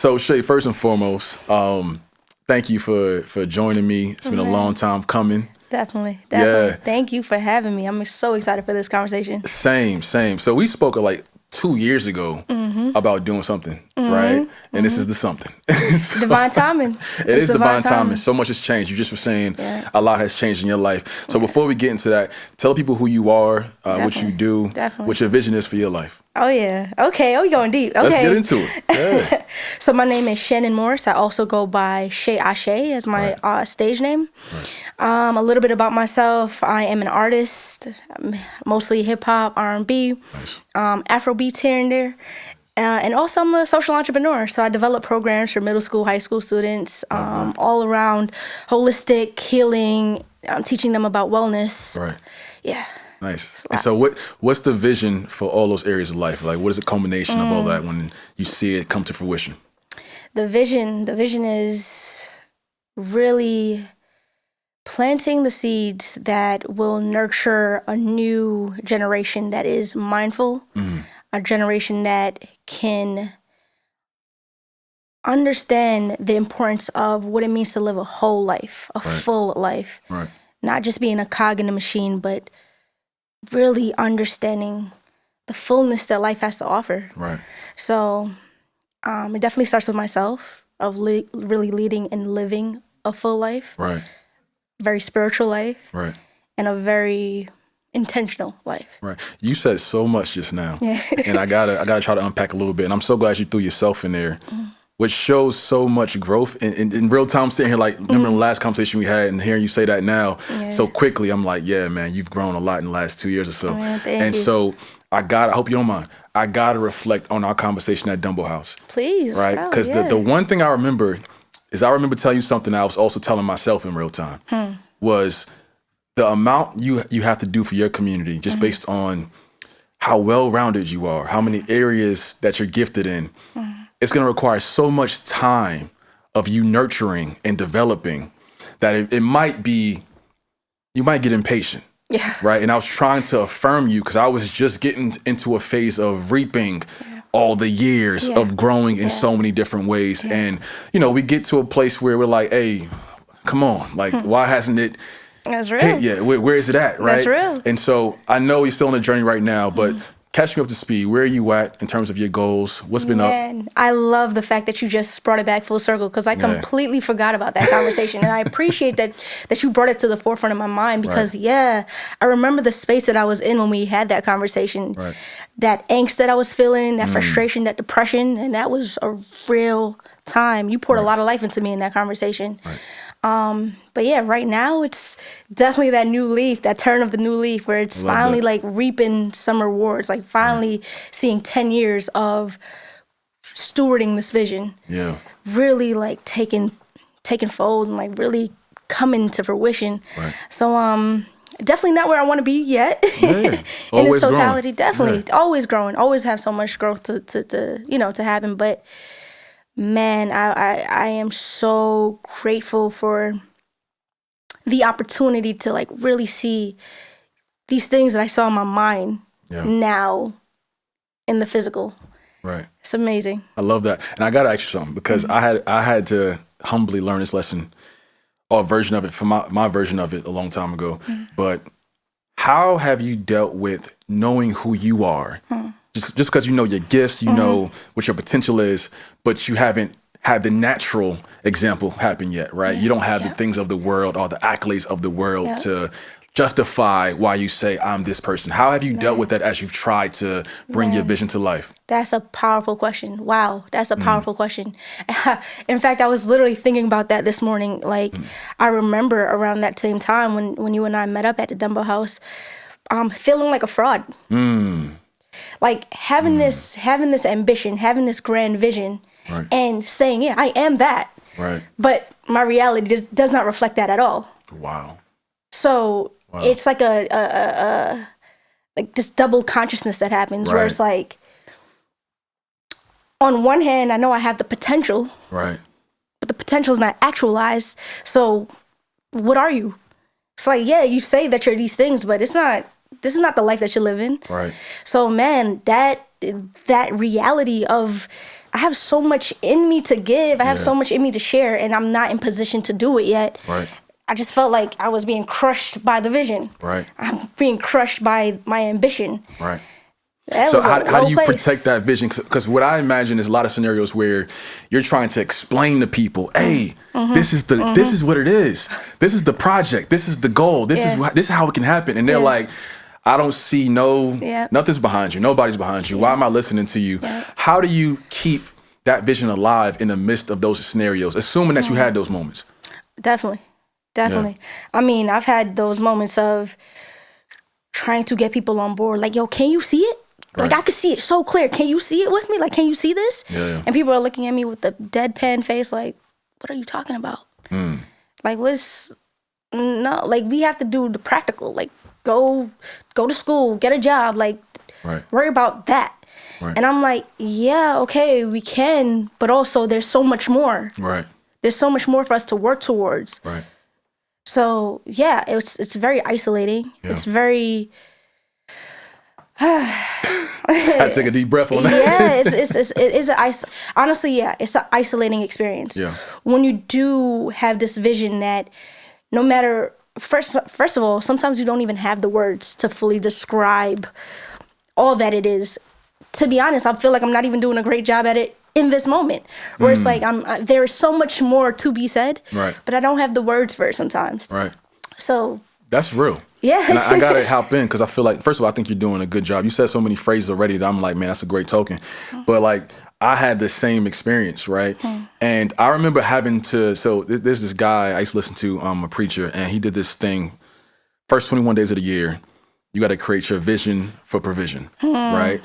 So Shay, first and foremost, thank you for joining me. It's been a long time coming. Definitely. Yeah. Thank you for having me. I'm so excited for this conversation. Same. So we spoke like 2 years ago about doing something, right? And this is the something. So, Divine timing. It is divine timing. So much has changed. You just were saying a lot has changed in your life. So before we get into that, tell people who you are, what you do, what your vision is for your life. Oh, yeah. Okay. Oh, you're going deep. Okay. Let's get into it. Yeah. So my name is Shannon Morris. I also go by Shay Asé as my stage name. Right. A little bit about myself. I am an artist, mostly hip hop, R&B, Afrobeats here and there. And also I'm a social entrepreneur. So I develop programs for middle school, high school students, all around holistic healing, teaching them about wellness. Right. Yeah. Nice. And so what's the vision for all those areas of life? Like, what is the culmination of all that when you see it come to fruition? The vision is really planting the seeds that will nurture a new generation that is mindful, a generation that can understand the importance of what it means to live a whole life, a full life. Right. Not just being a cog in the machine, but really understanding the fullness that life has to offer. Right. So it definitely starts with myself, of really leading and living a full life. Right. Very spiritual life. Right. And a very intentional life. Right. You said so much just now. Yeah. And I gotta try to unpack a little bit. And I'm so glad you threw yourself in there. Which shows so much growth. In real time, I'm sitting here like, remember the last conversation we had and hearing you say that now so quickly, I'm like, yeah, man, you've grown a lot in the last 2 years or so. Oh, man, thank you. So I hope you don't mind, I gotta reflect on our conversation at Dumbo House. Please. Right? Because the one thing I remember telling you something I was also telling myself in real time was the amount you have to do for your community just based on how well-rounded you are, how many areas that you're gifted in. It's going to require so much time of you nurturing and developing that it might be, you might get impatient. Yeah. Right. And I was trying to affirm you because I was just getting into a phase of reaping all the years of growing in so many different ways. And, we get to a place where we're like, hey, come on, like, why hasn't it? That's real. Hey, yeah. Where is it at? Right. That's real. And so I know you're still on the journey right now, but catch me up to speed. Where are you at in terms of your goals? What's been up? I love the fact that you just brought it back full circle because I completely forgot about that conversation. And I appreciate that you brought it to the forefront of my mind because, I remember the space that I was in when we had that conversation. Right. That angst that I was feeling, that frustration, that depression, and that was a real time. You poured a lot of life into me in that conversation. Right. But right now it's definitely that new leaf, that turn of the new leaf where it's finally like reaping some rewards, like finally seeing 10 years of stewarding this vision. Yeah. Really like taking fold and like really coming to fruition. Right. So, definitely not where I want to be yet. In its totality, definitely. Always growing, always have so much growth to happen. But man, I am so grateful for the opportunity to like really see these things that I saw in my mind now in the physical. Right. It's amazing. I love that. And I got to ask you something because I had to humbly learn this lesson or a version of it from my version of it a long time ago. But how have you dealt with knowing who you are? Just because you know your gifts, you know what your potential is, but you haven't had the natural example happen yet, right? You don't have the things of the world or the accolades of the world to justify why you say, I'm this person. How have you dealt with that as you've tried to bring your vision to life? That's a powerful question. Wow, that's a powerful question. In fact, I was literally thinking about that this morning. Like, I remember around that same time when you and I met up at the Dumbo House, feeling like a fraud. Like having this ambition, having this grand vision, and saying, I am that. Right. But my reality does not reflect that at all. Wow. So it's like a this double consciousness that happens where it's like, on one hand, I know I have the potential. Right. But the potential is not actualized. So what are you? It's like, you say that you're these things, but this is not the life that you live in. Right. So man, that reality of I have so much in me to give. I have so much in me to share, and I'm not in position to do it yet. Right. I just felt like I was being crushed by the vision. Right. I'm being crushed by my ambition. Right. That So was a how low do you place. protect that vision? Because what I imagine is a lot of scenarios where you're trying to explain to people, hey, this is what it is. This is the project. This is the goal. This is how it can happen. And they're like, I don't see nothing's behind you. Nobody's behind you. Why am I listening to you? How do you keep that vision alive in the midst of those scenarios, assuming that you had those moments? Definitely. I mean, I've had those moments of trying to get people on board. Like, yo, can you see it? Like, I could see it so clear. Can you see it with me? Like, can you see this? Yeah. And people are looking at me with a deadpan face like, what are you talking about? Like, no, like, we have to do the practical. Like, go to school, get a job, like, worry about that. Right. And I'm like, yeah, okay, we can, but also there's so much more. Right. There's so much more for us to work towards. Right. So, yeah, it's very isolating. Yeah. It's very... I take a deep breath on that. Yeah, honestly, yeah, it's an isolating experience. Yeah. When you do have this vision that no matter, first of all, sometimes you don't even have the words to fully describe all that it is. To be honest, I feel like I'm not even doing a great job at it in this moment, where it's like there is so much more to be said, but I don't have the words for it sometimes. Right. So that's real. Yeah. And I got to hop in because I feel like, first of all, I think you're doing a good job. You said so many phrases already that I'm like, man, that's a great token. But like, I had the same experience, right? And I remember having to, so there's this guy I used to listen to, a preacher, and he did this thing, first 21 days of the year, you got to create your vision for provision, right?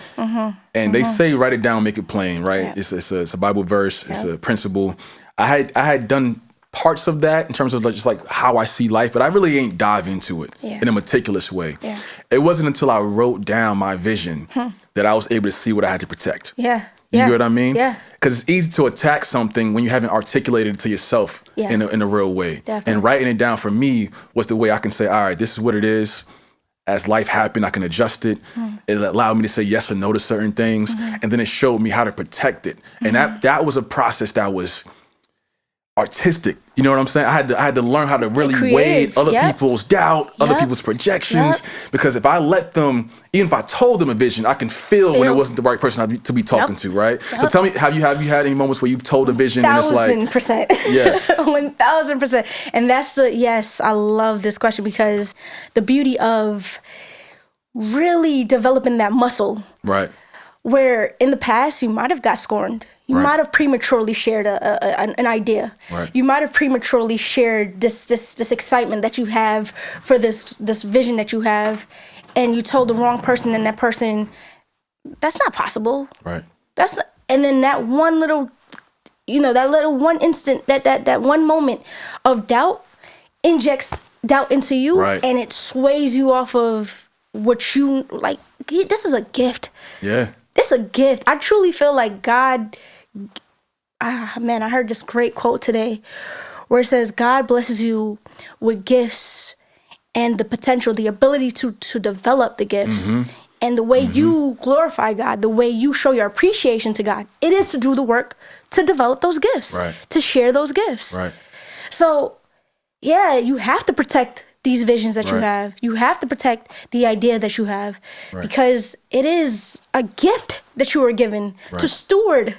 And they say, write it down, make it plain, right? Yeah. It's a Bible verse, it's a principle. I had done parts of that in terms of just like how I see life, but I really ain't dive into it in a meticulous way. Yeah. It wasn't until I wrote down my vision that I was able to see what I had to protect. Yeah. You get what I mean? Yeah. Because it's easy to attack something when you haven't articulated it to yourself in a real way. Definitely. And writing it down for me was the way I can say, all right, this is what it is. As life happened, I can adjust it. It allowed me to say yes or no to certain things. And then it showed me how to protect it. And that was a process that was artistic. You know what I'm saying? I had to learn how to really weigh other people's doubt, other people's projections. Because if I let them, even if I told them a vision, I can feel when it wasn't the right person to be talking to, right? So tell me, have you had any moments where you've told a vision and it's like 1,000%. Yeah. 1,000%. And that's I love this question because the beauty of really developing that muscle. Right. Where in the past you might have got scorned. You might have prematurely shared an idea. Right. You might have prematurely shared this excitement that you have for this vision that you have, and you told the wrong person, and that person, that's not possible. Right. And then that one little, that little one instant, that one moment of doubt injects doubt into you, and it sways you off of what you like. This is a gift. Yeah. It's a gift. I truly feel like God, man, I heard this great quote today where it says, God blesses you with gifts and the potential, the ability to develop the gifts. And the way you glorify God, the way you show your appreciation to God, it is to do the work to develop those gifts, to share those gifts. Right. So, yeah, you have to protect these visions that you have. You have to protect the idea that you have because it is a gift that you were given to steward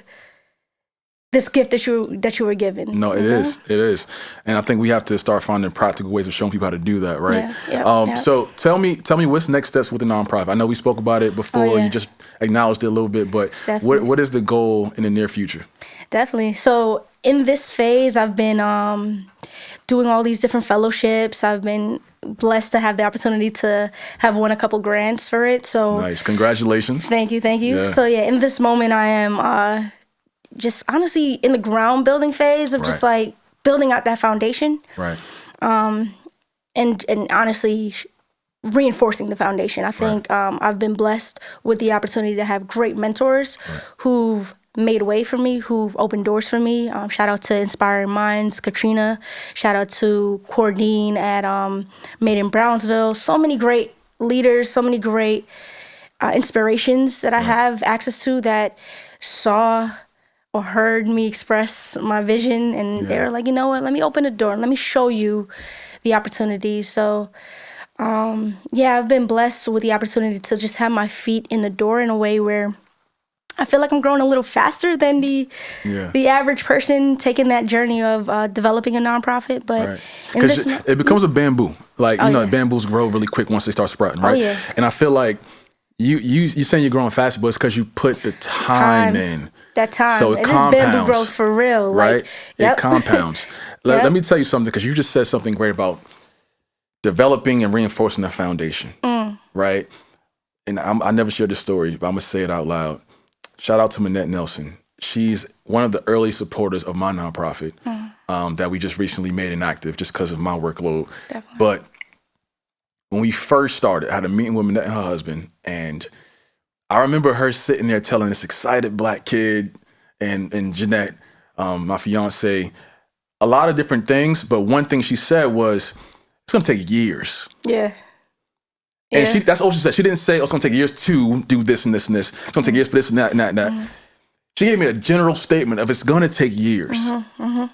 this gift that you were given. No, it is. It is. And I think we have to start finding practical ways of showing people how to do that, right? So tell me what's next steps with the nonprofit. I know we spoke about it before. You just acknowledged it a little bit, but what is the goal in the near future? Definitely. So in this phase, I've been doing all these different fellowships. I've been blessed to have the opportunity to have won a couple grants for it. So nice. Congratulations. Thank you. Yeah. So in this moment, I am just honestly in the ground building phase of just like building out that foundation. Right. And honestly reinforcing the foundation. I think I've been blessed with the opportunity to have great mentors who've made way for me, who've opened doors for me. Shout out to Inspiring Minds, Katrina. Shout out to Cordine at Made in Brownsville. So many great leaders, so many great inspirations that I have access to that saw or heard me express my vision, and they were like, you know what, let me open the door, let me show you the opportunity. So I've been blessed with the opportunity to just have my feet in the door in a way where I feel like I'm growing a little faster than the average person taking that journey of developing a nonprofit. But because it becomes a bamboo, like bamboos grow really quick once they start sprouting, right? And I feel like you saying you're growing faster, but it's because you put the time in. That time. So it is bamboo growth for real, right? It compounds. Let me tell you something, because you just said something great about developing and reinforcing the foundation, right? And I never shared this story, but I'm gonna say it out loud. Shout out to Manette Nelson. She's one of the early supporters of my nonprofit that we just recently made inactive just because of my workload. Definitely. But when we first started, I had a meeting with Manette and her husband, and I remember her sitting there telling this excited Black kid and Jeanette, my fiance, a lot of different things. But one thing she said was, it's going to take years. Yeah. And that's all she said. She didn't say, it's going to take years to do this and this and this. It's going to take years for this and that and that and that. She gave me a general statement of it's going to take years. And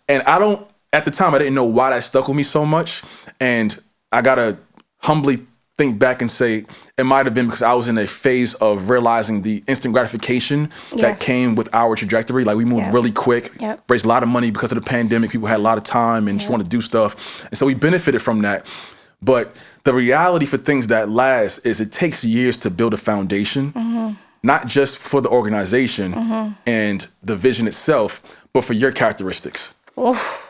at the time, I didn't know why that stuck with me so much. And I got to humbly think back and say, it might have been because I was in a phase of realizing the instant gratification that came with our trajectory. Like, we moved really quick, raised a lot of money because of the pandemic. People had a lot of time and just wanted to do stuff. And so we benefited from that. But the reality for things that last is it takes years to build a foundation, not just for the organization and the vision itself, but for your characteristics.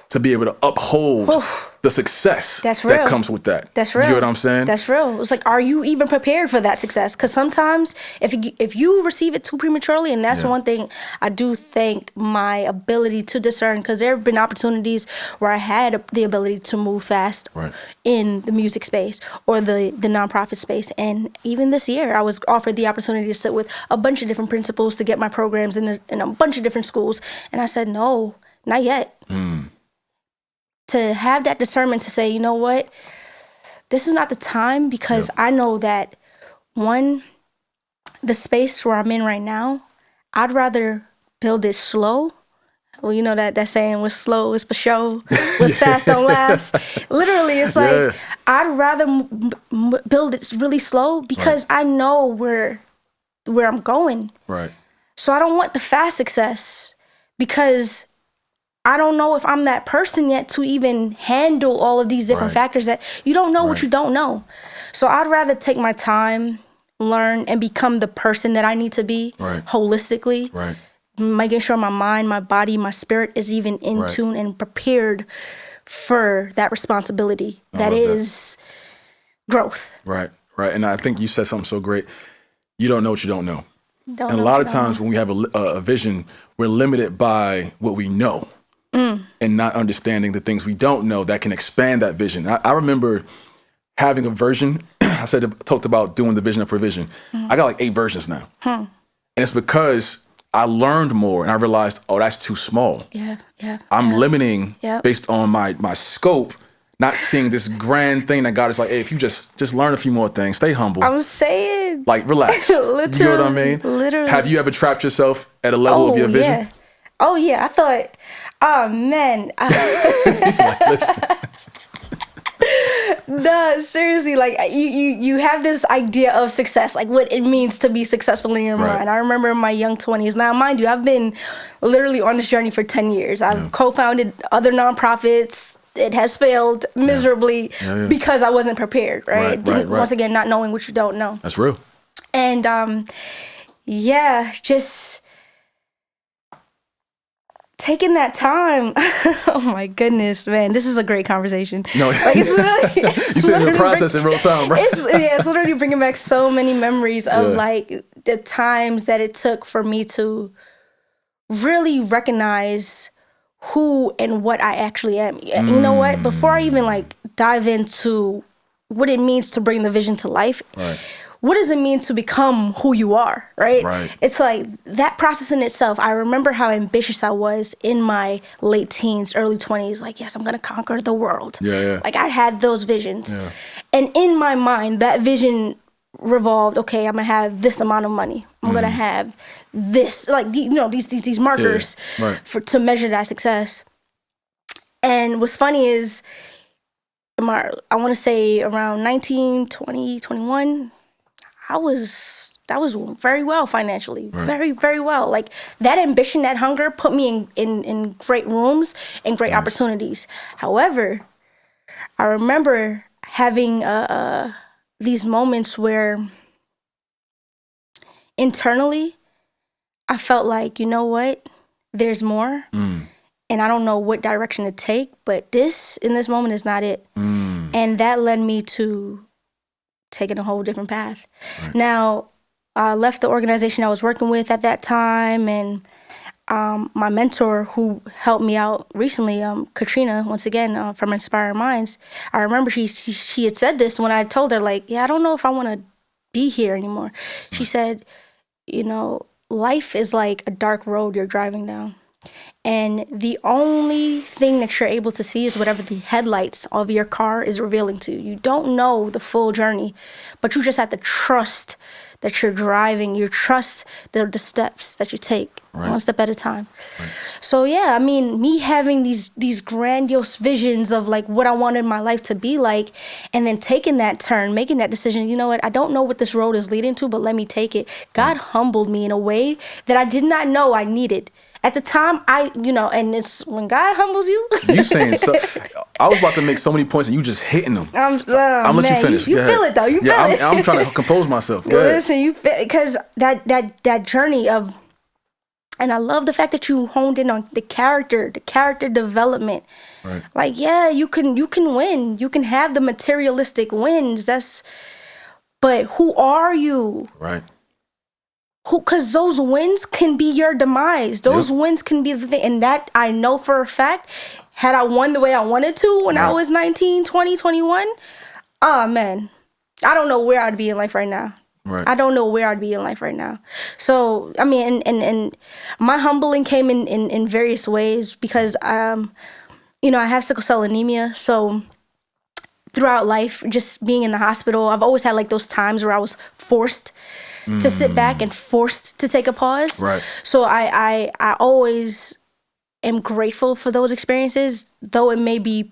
To be able to uphold the success that comes with that. That's real. You know what I'm saying? That's real. It's like, are you even prepared for that success? Because sometimes if you receive it too prematurely, and that's one thing I do think my ability to discern, because there have been opportunities where I had the ability to move fast in the music space or the nonprofit space. And even this year, I was offered the opportunity to sit with a bunch of different principals to get my programs in a bunch of different schools. And I said, no, not yet. To have that discernment to say, you know what, this is not the time, because I know that, one, the space where I'm in right now, I'd rather build it slow. Well, you know that saying, what's slow is for show, what's fast don't last. Literally, it's like, I'd rather build it really slow, because I know where I'm going. Right. So I don't want the fast success, because I don't know if I'm that person yet to even handle all of these different factors that you don't know what you don't know. So I'd rather take my time, learn, and become the person that I need to be holistically. Right. Making sure my mind, my body, my spirit is even in tune and prepared for that responsibility. That is growth. Right. And I think you said something so great. You don't know what you don't know. And a lot of times when we have a vision, we're limited by what we know. And not understanding the things we don't know that can expand that vision. I remember having a version. I talked about doing the vision of provision. I got like 8 versions now. And it's because I learned more and I realized, oh, that's too small. I'm limiting based on my scope, not seeing this grand thing that God is like, hey, if you just learn a few more things, stay humble. I'm saying. Like, relax. Literally. You know what I mean? Literally. Have you ever trapped yourself at a level of your vision? Oh, yeah. I thought, oh, man. No, seriously, like you have this idea of success, like what it means to be successful in your mind. I remember in my young 20s. Now, mind you, I've been literally on this journey for 10 years. I've co-founded other nonprofits. It has failed miserably because I wasn't prepared, right? Once again, not knowing what you don't know. That's real. And just taking that time. Oh my goodness, man, this is a great conversation. No, like it's literally, you said the process in real time, right? It's literally bringing back so many memories of like the times that it took for me to really recognize who and what I actually am. You know what? Before I even like dive into what it means to bring the vision to life. What does it mean to become who you are, right? It's like that process in itself. I remember how ambitious I was in my late teens, early 20s. Like, yes, I'm going to conquer the world. Like, I had those visions. And in my mind, that vision revolved, okay, I'm gonna have this amount of money. I'm gonna have this, like, you know, these markers to measure that success. And what's funny is, I want to say around 19, 20, 21, I was very well financially, very, very well. Like, that ambition, that hunger put me in great rooms and great opportunities. However, I remember having these moments where internally I felt like, you know what, there's more. And I don't know what direction to take, but in this moment is not it. And that led me to taking a whole different path. Right. Now, I left the organization I was working with at that time, and my mentor who helped me out recently, Katrina, once again, from Inspiring Minds, I remember she had said this when I told her, like, yeah, I don't know if I want to be here anymore. She said, you know, life is like a dark road you're driving down. And the only thing that you're able to see is whatever the headlights of your car is revealing to you. You don't know the full journey, but you just have to trust that you're driving. You trust the steps that you take, one step at a time. Right. So yeah, I mean, me having these grandiose visions of like what I wanted my life to be like, and then taking that turn, making that decision, you know what, I don't know what this road is leading to, but let me take it. God humbled me in a way that I did not know I needed. At the time, and it's when God humbles you. You saying so? I was about to make so many points, and you just hitting them. I'm let you finish. You feel it though. You feel it. I'm trying to compose myself. Listen, you feel, because that journey of, and I love the fact that you honed in on the character development. Right. Like, yeah, you can win. You can have the materialistic wins. But who are you? Right. Because those wins can be your demise. Those wins can be the thing. And that I know for a fact, had I won the way I wanted to when I was 19, 20, 21, oh man, I don't know where I'd be in life right now. Right. I don't know where I'd be in life right now. So, I mean, and my humbling came in various ways because, I have sickle cell anemia. So throughout life, just being in the hospital, I've always had like those times where I was forced to sit back and forced to take a pause. Right. So I always am grateful for those experiences, though it may be,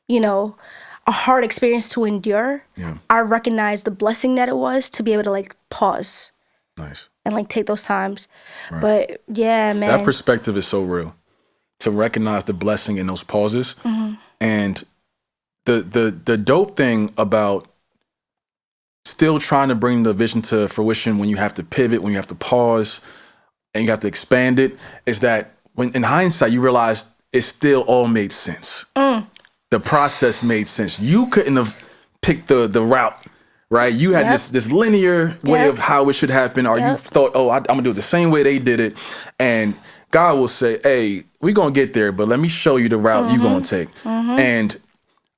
a hard experience to endure. Yeah. I recognize the blessing that it was to be able to like pause. Nice. And like take those times. Right. But yeah, man. That perspective is so real. To recognize the blessing in those pauses. Mm-hmm. And the dope thing about still trying to bring the vision to fruition when you have to pivot, when you have to pause, and you have to expand it, is that when in hindsight you realize it still all made sense. The process made sense. You couldn't have picked the route, right? You had this linear way of how it should happen, or you thought, I'm gonna do it the same way they did it, and God will say, hey, we're gonna get there, but let me show you the route you're gonna take. And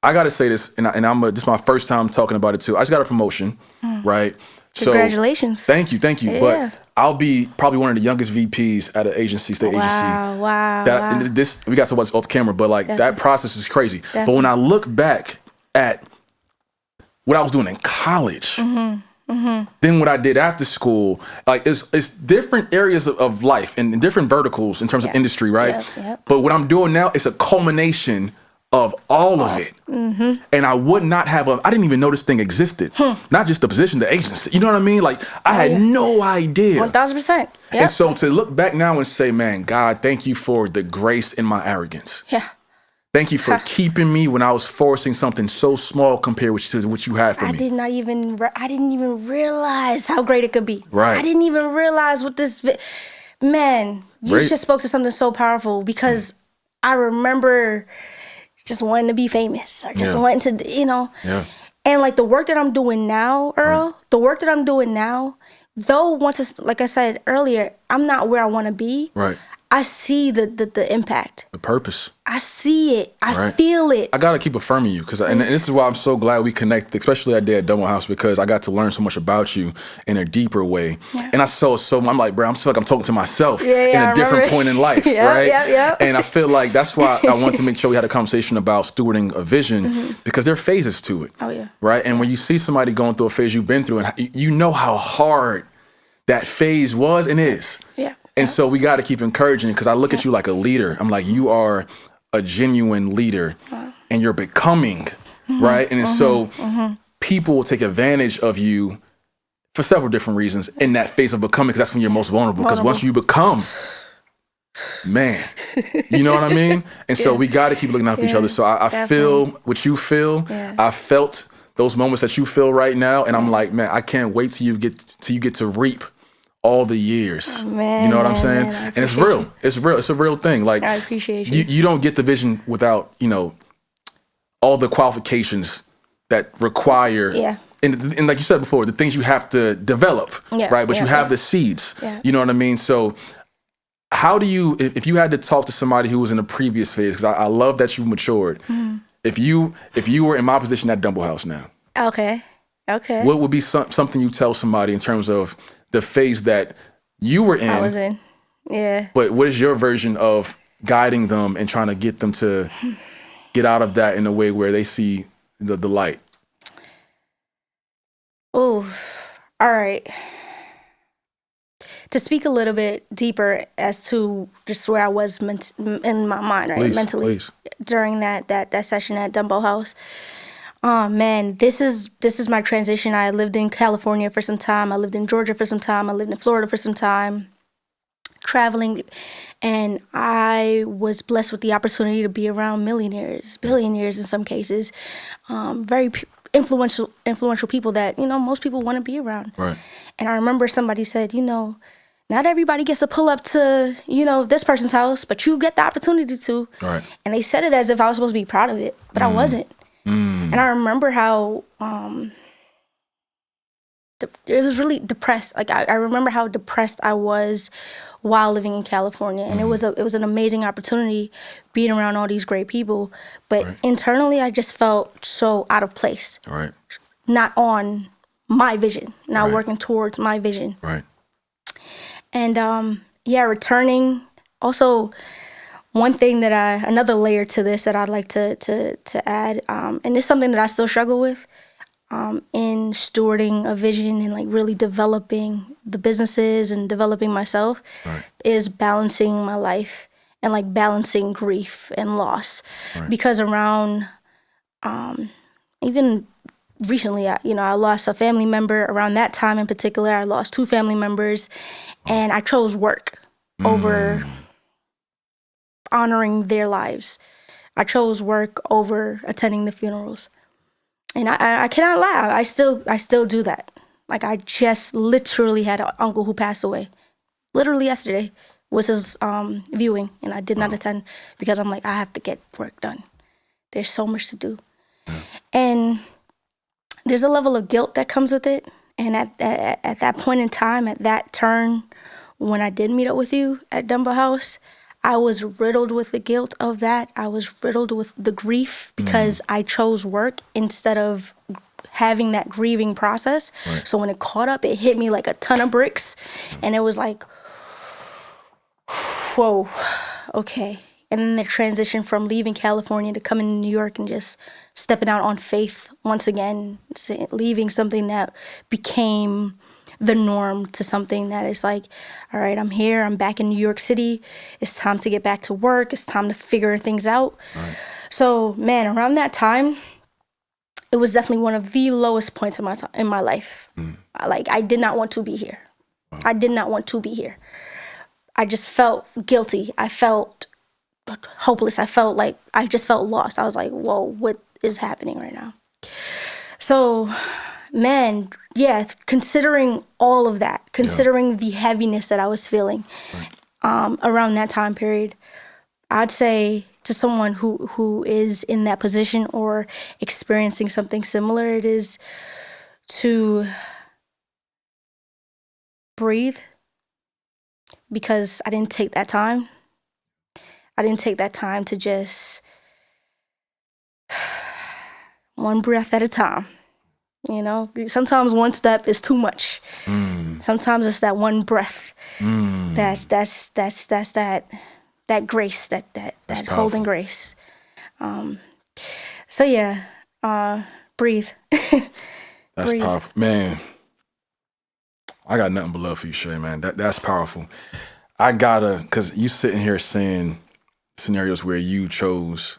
I gotta say this, and this is my first time talking about it too. I just got a promotion, right? Congratulations. So, thank you. Yeah. But I'll be probably one of the youngest VPs at an agency, state agency. Wow. We got to watch off camera, but like that process is crazy. Definitely. But when I look back at what I was doing in college, then what I did after school, like it's different areas of life and different verticals in terms of industry, right? Yep. But what I'm doing now is a culmination of all of it. And I would not have I didn't even know this thing existed. Not just the position, the agency. You know what I mean? Like I had no idea. 1000%. Yep. And so to look back now and say, man, God, thank you for the grace in my arrogance. Yeah. Thank you for keeping me when I was forcing something so small compared to what you had for me. I didn't even realize how great it could be. Right. I didn't even realize what this, man, you just spoke to something so powerful because I remember just wanting to be famous or just wanting to, and like the work that I'm doing now, Earl, though once it's, like I said earlier, I'm not where I want to be. Right. I see the impact. The purpose. I see it. I feel it. I gotta keep affirming you and this is why I'm so glad we connected, especially that day at Double House, because I got to learn so much about you in a deeper way. Yeah. And I'm like, bro, I feel like I'm talking to myself in a different point in life, right? Yep. And I feel like that's why I wanted to make sure we had a conversation about stewarding a vision, because there are phases to it. Oh yeah. Right. And when you see somebody going through a phase you've been through, and you know how hard that phase was and is. Yeah. And so we got to keep encouraging, because I look at you like a leader. I'm like, you are a genuine leader, and you're becoming, right? And so people will take advantage of you for several different reasons in that phase of becoming, because that's when you're most vulnerable. Because once you become, man, you know what I mean? And so we got to keep looking out for each other. So I feel what you feel. Yeah. I felt those moments that you feel right now. And I'm like, man, I can't wait till you get to reap all the years. Oh, man, you know what I'm saying? And it's real. You. It's real. It's a real thing. Like, I appreciate you. You don't get the vision without, all the qualifications that require. Yeah. And like you said before, the things you have to develop, right? But you have the seeds. Yeah. You know what I mean? So how do you, if you had to talk to somebody who was in the previous phase, because I love that you've matured. Mm-hmm. If you were in my position at Dumble House now. Okay. What would be something you tell somebody in terms of the phase that you were in? I was in. Yeah. But what is your version of guiding them and trying to get them to get out of that in a way where they see the light? Oh, all right. To speak a little bit deeper as to just where I was in my mind, right? Mentally, during that session at Dumble House. Oh man, this is my transition. I lived in California for some time. I lived in Georgia for some time. I lived in Florida for some time, traveling, and I was blessed with the opportunity to be around millionaires, billionaires in some cases, very influential people that most people want to be around. Right. And I remember somebody said, not everybody gets to pull up to this person's house, but you get the opportunity to. Right. And they said it as if I was supposed to be proud of it, but I wasn't. And I remember how it was really depressed. Like I remember how depressed I was while living in California, and it was an amazing opportunity being around all these great people. But internally, I just felt so out of place. Right. Not on my vision, not working towards my vision. Right. And returning also. One thing another layer to this that I'd like to add, and it's something that I still struggle with, in stewarding a vision and like really developing the businesses and developing myself, is balancing my life and like balancing grief and loss. Right. Because around, even recently, I lost a family member. Around that time in particular, I lost 2 family members, and I chose work over honoring their lives. I chose work over attending the funerals. And I cannot lie, I still do that. Like I just literally had an uncle who passed away. Literally yesterday was his viewing, and I did not attend because I'm like, I have to get work done. There's so much to do. And there's a level of guilt that comes with it. And at that point in time, at that turn, when I did meet up with you at Dumble House, I was riddled with the guilt of that. I was riddled with the grief because I chose work instead of having that grieving process. Right. So when it caught up, it hit me like a ton of bricks. And it was like, whoa, okay. And then the transition from leaving California to coming to New York and just stepping out on faith once again, leaving something that became the norm to something that is like, all right, I'm here, I'm back in New York City. It's time to get back to work. It's time to figure things out. Right. So, man, around that time, it was definitely one of the lowest points in my life. Like, I did not want to be here. Wow. I did not want to be here. I just felt guilty. I felt hopeless. I just felt lost. I was like, whoa, what is happening right now? So, man, yeah, considering all of that, considering the heaviness that I was feeling around that time period, I'd say to someone who is in that position or experiencing something similar, it is to breathe, because I didn't take that time I didn't take that time to just one breath at a time. You know, sometimes one step is too much. Sometimes it's that one breath. That's that grace, that holding grace. So yeah, breathe. That's breathe. powerful, man. I got nothing but love for you, Shay, man. That's powerful. I gotta, cause you sitting here saying scenarios where you chose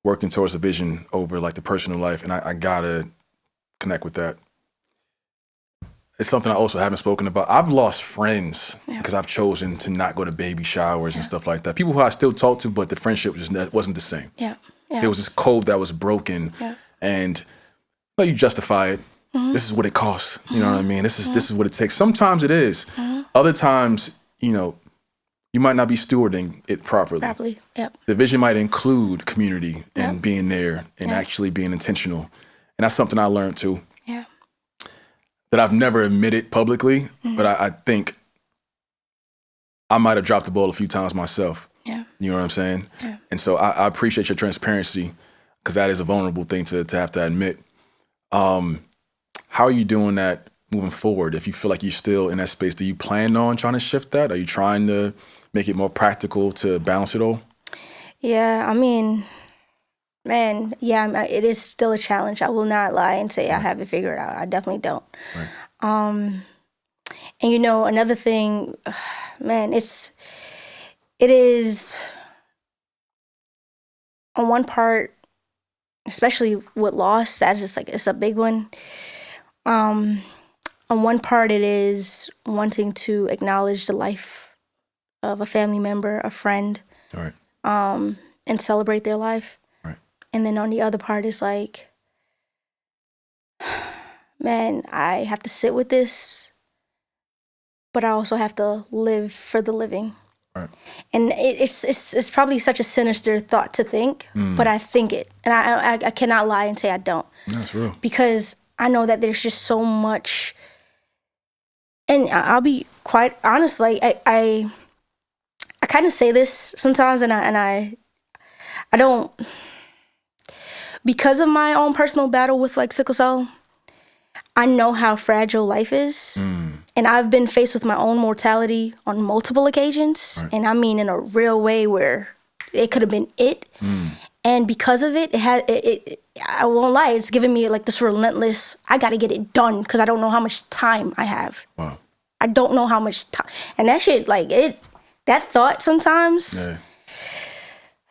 working towards a vision over like the personal life, and I gotta connect with that. It's something I also haven't spoken about. I've lost friends because I've chosen to not go to baby showers and stuff like that. People who I still talk to, but the friendship just wasn't the same. Yeah. There was this code that was broken, and you justify it. This is what it costs. You know what I mean? This is what it takes. Sometimes it is. Other times, you might not be stewarding it properly. Yep. The vision might include community and being there and actually being intentional. And that's something I learned too. Yeah. That I've never admitted publicly, but I think I might have dropped the ball a few times myself. Yeah. You know what I'm saying? Yeah. And so I appreciate your transparency, because that is a vulnerable thing to have to admit. How are you doing that moving forward? If you feel like you're still in that space, do you plan on trying to shift that? Are you trying to make it more practical to balance it all? Yeah, I mean, man, it is still a challenge. I will not lie and say I have it figured out. I definitely don't. Right. And another thing, man, it is on one part, especially with loss, that's just like, it's a big one. On one part, it is wanting to acknowledge the life of a family member, a friend, All right. and celebrate their life. Right. And then on the other part, it's like, man, I have to sit with this, but I also have to live for the living. Right. And it's probably such a sinister thought to think, but I think it. And I cannot lie and say I don't. That's real. Because I know that there's just so much. And I'll be quite honest, like I kind of say this sometimes, and I don't, because of my own personal battle with like sickle cell, I know how fragile life is. And I've been faced with my own mortality on multiple occasions. Right. And I mean in a real way where it could have been it. And because of it, I won't lie, it's given me like this relentless, I got to get it done because I don't know how much time I have. Wow. I don't know how much time. And that shit, like that thought sometimes.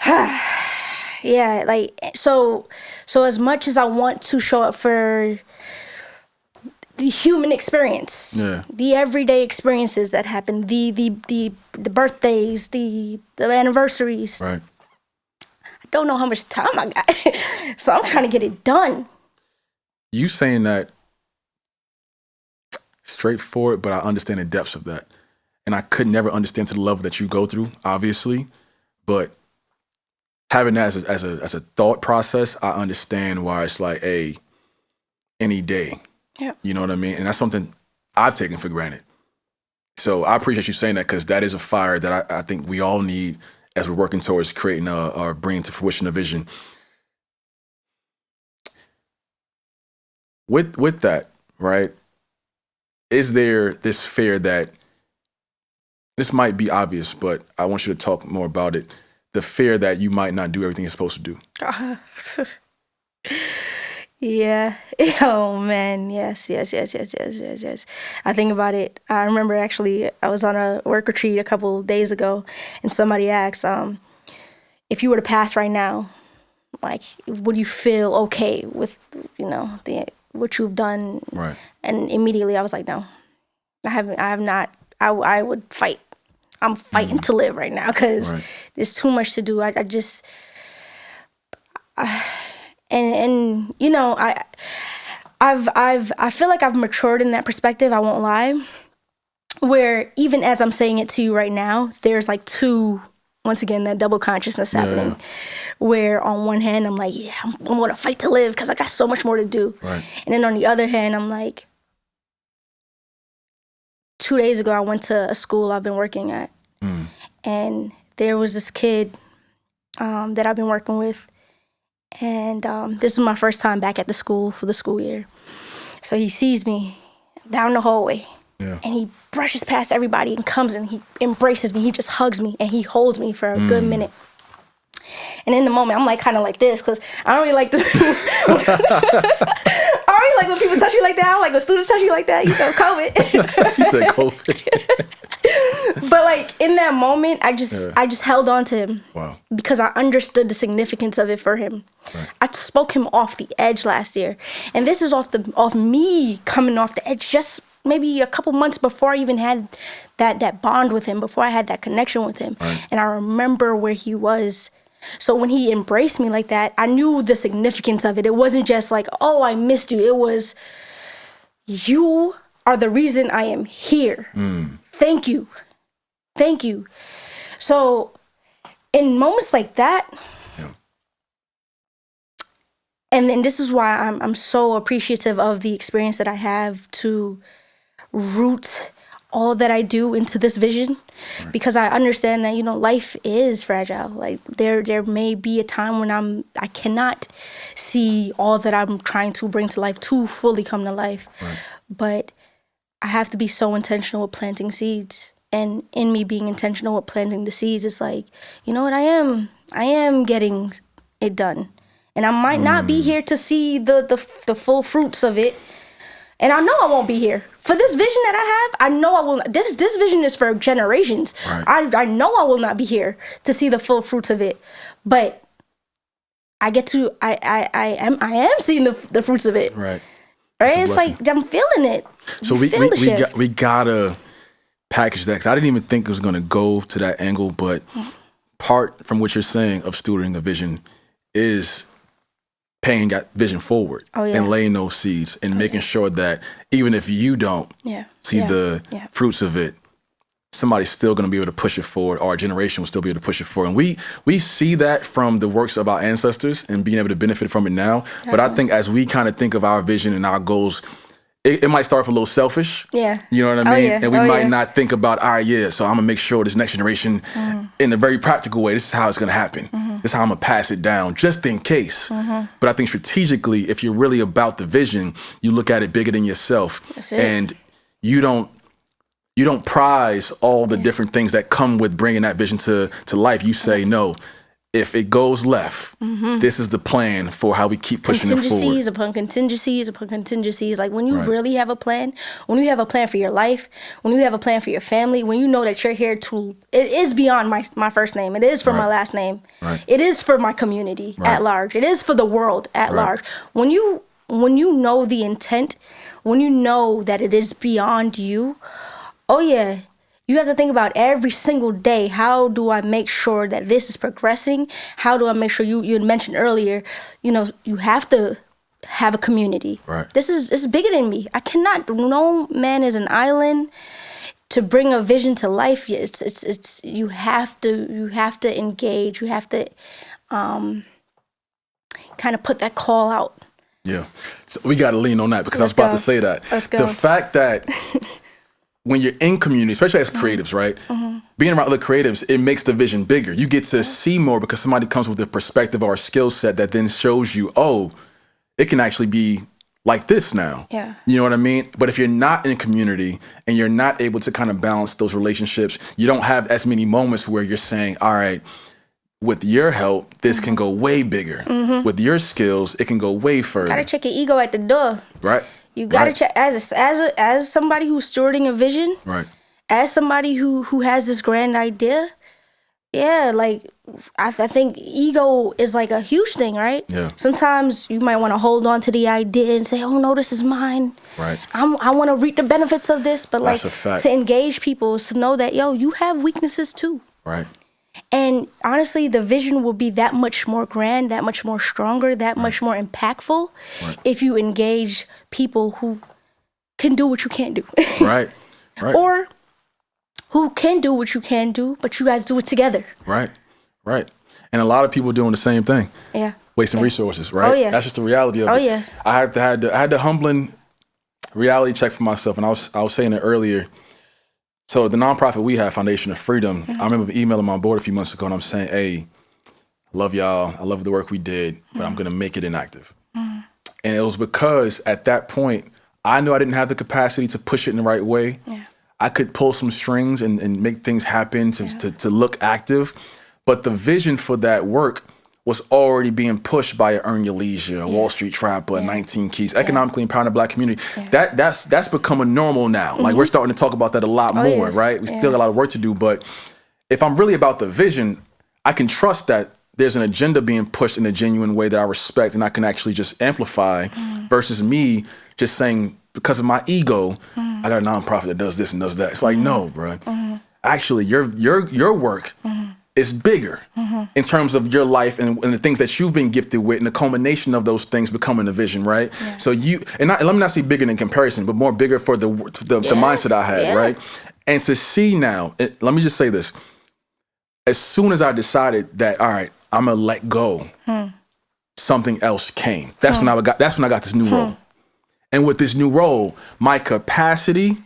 Yeah, like, so as much as I want to show up for the human experience, the everyday experiences that happen, the birthdays, the anniversaries. Right. I don't know how much time I got, so I'm trying to get it done. You saying that straightforward, but I understand the depths of that, and I could never understand to the level that you go through, obviously, but having that as a thought process, I understand why it's like, hey, any day. Yeah. You know what I mean? And that's something I've taken for granted. So I appreciate you saying that, because that is a fire that I think we all need as we're working towards creating or bringing to fruition a vision. With that, right, is there this fear that, this might be obvious, but I want you to talk more about it, the fear that you might not do everything you're supposed to do? Yeah. Oh, man. Yes. I think about it. I remember actually I was on a work retreat a couple of days ago, and somebody asked, if you were to pass right now, like, would you feel okay with, what you've done? Right. And immediately I was like, no, I have not. I would fight. I'm fighting to live right now because there's too much to do. I just... And I feel like I've matured in that perspective. I won't lie. Where even as I'm saying it to you right now, there's like once again, that double consciousness happening. Where on one hand I'm like, yeah, I'm gonna fight to live because I got so much more to do. Right. And then on the other hand, I'm like, 2 days ago I went to a school I've been working at, and there was this kid that I've been working with, and this is my first time back at the school for the school year. So he sees me down the hallway, and he brushes past everybody and comes and he embraces me. He just hugs me and he holds me for a good minute. And in the moment, I'm like kind of like this because I don't really like to. I don't really like when people touch you like that. I don't like when students touch you like that. You know, COVID. You said COVID. But like in that moment, I just held on to him. Wow. Because I understood the significance of it for him. Right. I spoke him off the edge last year, and this is off me coming off the edge just maybe a couple months before I even had that bond with him, before I had that connection with him. Right. And I remember where he was. So when he embraced me like that, I knew the significance of it. It wasn't just like, oh, I missed you. It was, you are the reason I am here. Thank you. Thank you. So in moments like that, and then this is why I'm so appreciative of the experience that I have to root all that I do into this vision, because I understand that, you know, life is fragile. Like there may be a time when I cannot see all that I'm trying to bring to life to fully come to life. Right. But I have to be so intentional with planting seeds. And in me being intentional with planting the seeds, it's like, you know what, I am getting it done. And I might not be here to see the full fruits of it. And I know I won't be here. For this vision that I have, I know I will not. This vision is for generations. Right. I know I will not be here to see the full fruits of it. But I get to, I am seeing the fruits of it. Right. Right? It's like, I'm feeling it. So we gotta package that, because I didn't even think it was gonna go to that angle, but part from what you're saying of stewarding a vision is paying that vision forward and laying those seeds and making sure that even if you don't see the fruits of it, somebody's still going to be able to push it forward, or our generation will still be able to push it forward. And we see that from the works of our ancestors and being able to benefit from it now. But I think as we kind of think of our vision and our goals, it might start off a little selfish. Yeah. You know what I mean? And we might not think about, all right, so I'm going to make sure this next generation, in a very practical way, this is how it's going to happen. This is how I'm going to pass it down, just in case. But I think strategically, if you're really about the vision, you look at it bigger than yourself. And you don't prize all the different things that come with bringing that vision to life. You say, no, if it goes left, this is the plan for how we keep pushing it forward. Contingencies upon contingencies upon contingencies. Like when you really have a plan, when you have a plan for your life, when you have a plan for your family, when you know that you're here to, it is beyond my first name. It is for my last name. It is for my community at large. It is for the world at large. When you know the intent, when you know that it is beyond you, you have to think about every single day, how do I make sure that this is progressing? How do I make sure, you had mentioned earlier, you have to have a community. It's bigger than me. I cannot, no man is an island. To bring a vision to life, it's you have to engage. You have to kind of put that call out. Yeah. So we got to lean on that, because I was about to say that. Let's go. The fact that when you're in community, especially as creatives, right? Being around other creatives, it makes the vision bigger. You get to see more because somebody comes with a perspective or a skill set that then shows you, oh, it can actually be like this now. Yeah. You know what I mean? But if you're not in community and you're not able to kind of balance those relationships, you don't have as many moments where you're saying, all right, with your help, this can go way bigger. With your skills, it can go way further. Gotta check your ego at the door. Right. You gotta check as somebody who's stewarding a vision. Right. As somebody who has this grand idea. Yeah, like I think ego is like a huge thing, right? Yeah. Sometimes you might want to hold on to the idea and say, "Oh no, this is mine. Right. I want to reap the benefits of this." But that's like to engage people is to know that you have weaknesses too. Right. And honestly, the vision will be that much more grand, that much more stronger, that much more impactful if you engage people who can do what you can't do. Right. Or who can do what you can do, but you guys do it together. Right. And a lot of people doing the same thing. Yeah. Wasting resources, right? Oh, yeah. That's just the reality of it. Oh, yeah. I had the humbling reality check for myself, and I was saying it earlier. So the nonprofit we have, Foundation of Freedom, I remember emailing my board a few months ago and I'm saying, hey, love y'all. I love the work we did, but I'm going to make it inactive. And it was because at that point, I knew I didn't have the capacity to push it in the right way. Yeah. I could pull some strings and make things happen to look active. But the vision for that work was already being pushed by Earn Your Leisure, Wall Street Trapper, 19 Keys, economically empowering the Black community. That's becoming normal now. Like we're starting to talk about that a lot more, right? We still got a lot of work to do, but if I'm really about the vision, I can trust that there's an agenda being pushed in a genuine way that I respect and I can actually just amplify versus me just saying, because of my ego, I got a nonprofit that does this and does that. It's like, no, bro. Actually, your work is bigger in terms of your life and the things that you've been gifted with and the culmination of those things becoming a vision, right? Yeah. So let me not say bigger in comparison, but more bigger for the mindset I had, right? And to see now, let me just say this. As soon as I decided that, all right, I'm gonna let go, something else came. That's when I got this new role. And with this new role, my capacity,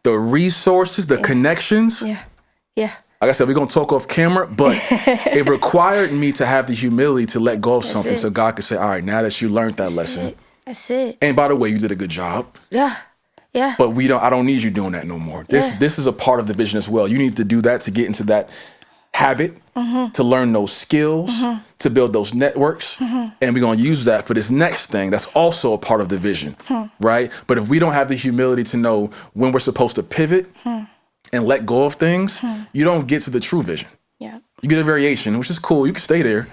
the resources, the connections, like I said, we're going to talk off camera, but it required me to have the humility to let go of something so God could say, all right, now that you learned that lesson. That's it. And by the way, you did a good job. Yeah. But I don't need you doing that no more. This is a part of the vision as well. You need to do that to get into that habit, to learn those skills, to build those networks. And we're going to use that for this next thing that's also a part of the vision, right? But if we don't have the humility to know when we're supposed to pivot, and let go of things, you don't get to the true vision. Yeah. You get a variation, which is cool. You can stay there,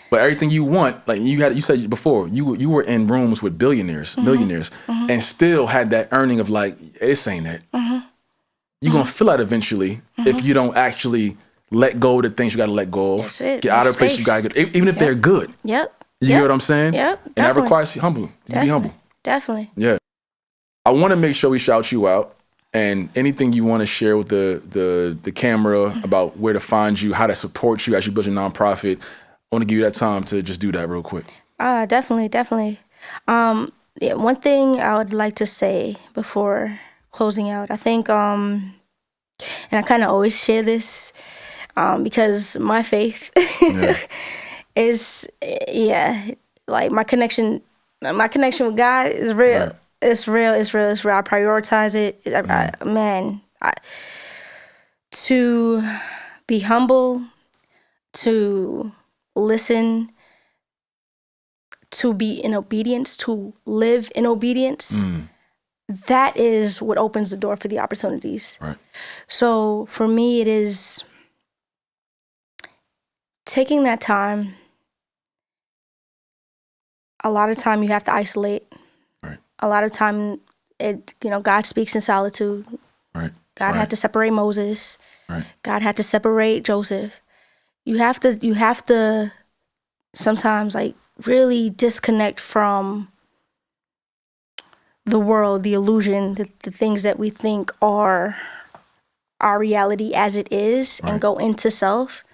but everything you want, like you said before, you were in rooms with billionaires, millionaires, and still had that earning of like, this ain't it. You're gonna feel that eventually if you don't actually let go of the things you gotta let go of. Get out of the place you gotta get, even if they're good. You hear what I'm saying? Yep. And that requires humble. To be humble. Definitely. Yeah. I want to make sure we shout you out. And anything you want to share with the camera about where to find you, how to support you as you build your nonprofit, I want to give you that time to just do that real quick. Definitely. One thing I would like to say before closing out, I think, and I kind of always share this because my faith is, like my connection with God is real. Right. It's real. I prioritize it. To be humble, to listen, to be in obedience, to live in obedience, that is what opens the door for the opportunities. Right. So for me, it is taking that time. A lot of time you have to isolate. A lot of time, God speaks in solitude. Right. God had to separate Moses. Right. God had to separate Joseph. You have to sometimes like really disconnect from the world, the illusion, the things that we think are our reality as it is, and go into self.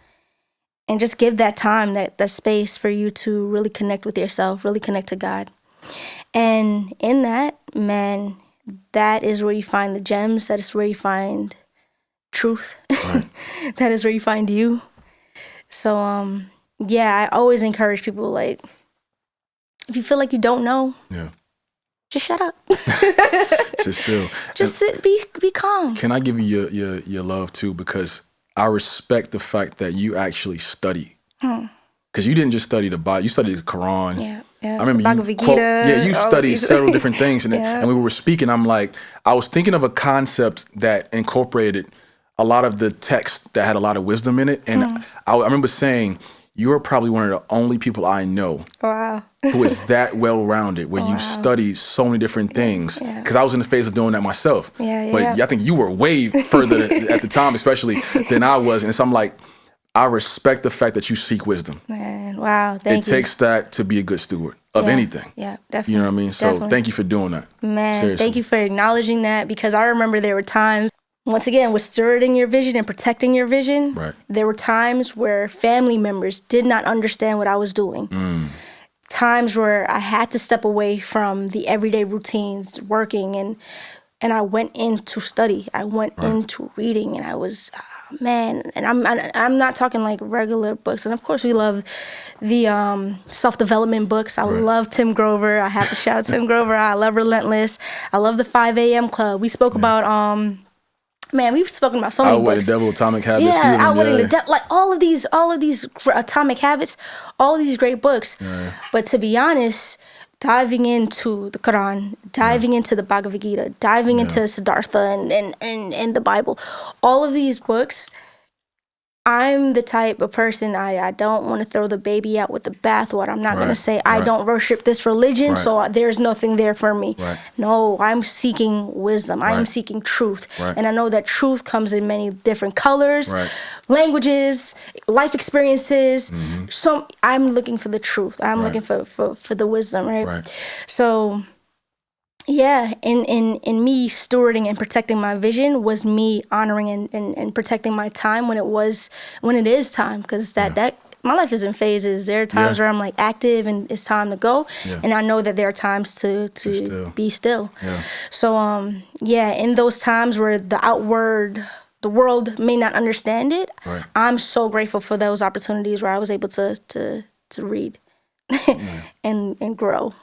And just give that time, that space for you to really connect with yourself, really connect to God. And in that, man, that is where you find the gems. That is where you find truth. Right. That is where you find you. So, I always encourage people, like, if you feel like you don't know, just shut up. Just still. Just sit, be calm. Can I give you your love too? Because I respect the fact that you actually study. Because you didn't just study the Bible, you studied the Quran. Yeah. I remember you studied several different things. And we were speaking, I'm like, I was thinking of a concept that incorporated a lot of the text that had a lot of wisdom in it. And I remember saying, you're probably one of the only people I know who is that well-rounded, where you study so many different things. Because I was in the phase of doing that myself. But I think you were way further at the time, especially than I was. And so I'm like, I respect the fact that you seek wisdom. Man, wow, thank you. It takes that to be a good steward of anything. Yeah, definitely. You know what I mean? So thank you for doing that. Man, seriously. Thank you for acknowledging that, because I remember there were times, once again, with stewarding your vision and protecting your vision, there were times where family members did not understand what I was doing. Times where I had to step away from the everyday routines, working, and and I went in to study. I went into reading, and I was, man, and I'm not talking like regular books. And of course, we love the self-development books. I love Tim Grover. I have to shout Tim Grover. I love Relentless. I love the 5 a.m. Club. We spoke about man, we've spoken about so many Outwitting books. the Devil, Atomic Habits. Yeah, Outwitting the Devil, like all of these Atomic Habits, all of these great books. Yeah. But to be honest, diving into the Quran, diving into the Bhagavad Gita, diving into Siddhartha and the Bible, all of these books, I'm the type of person, I don't want to throw the baby out with the bathwater. I'm not going to say I don't worship this religion, so there's nothing there for me. No, I'm seeking wisdom. I'm seeking truth. And I know that truth comes in many different colors, languages, life experiences. So I'm looking for the truth. I'm looking for the wisdom, right? So yeah, in me stewarding and protecting my vision was me honoring and protecting my time when it is time, because that my life is in phases. There are times where I'm like active and it's time to go, and I know that there are times to be still. So in those times where the world may not understand it, I'm so grateful for those opportunities where I was able to read and grow.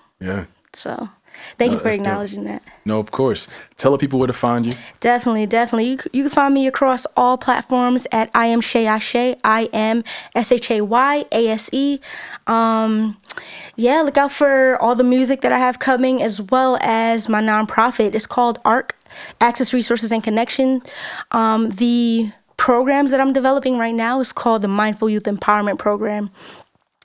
So thank you for acknowledging that. No, of course. Tell the people where to find you. Definitely. You can find me across all platforms at I am Shay Asé. I am SHAYASE. Look out for all the music that I have coming, as well as my nonprofit. It's called ARC, Access, Resources, and Connection. The programs that I'm developing right now is called the Mindful Youth Empowerment Program.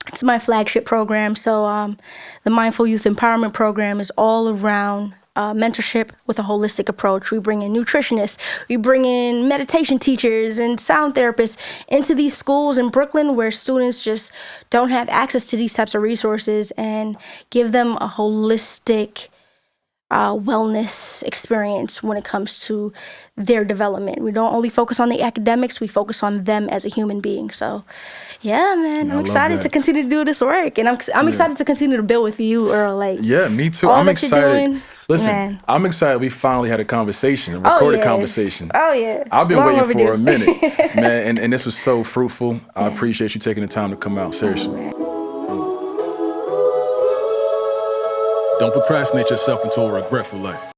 It's my flagship program. So the Mindful Youth Empowerment Program is all around mentorship with a holistic approach. We bring in nutritionists, we bring in meditation teachers and sound therapists into these schools in Brooklyn where students just don't have access to these types of resources, and give them a holistic wellness experience when it comes to their development. We don't only focus on the academics, we focus on them as a human being. So yeah, man, I'm excited to continue to do this work, and I'm excited to continue to build with you, Earl. Like, yeah, me too. I'm excited. Listen, man. I'm excited we finally had a conversation, a recorded conversation. Oh yeah. I've been waiting for a minute, man, and this was so fruitful. I appreciate you taking the time to come out, seriously. Don't procrastinate yourself into a regretful life.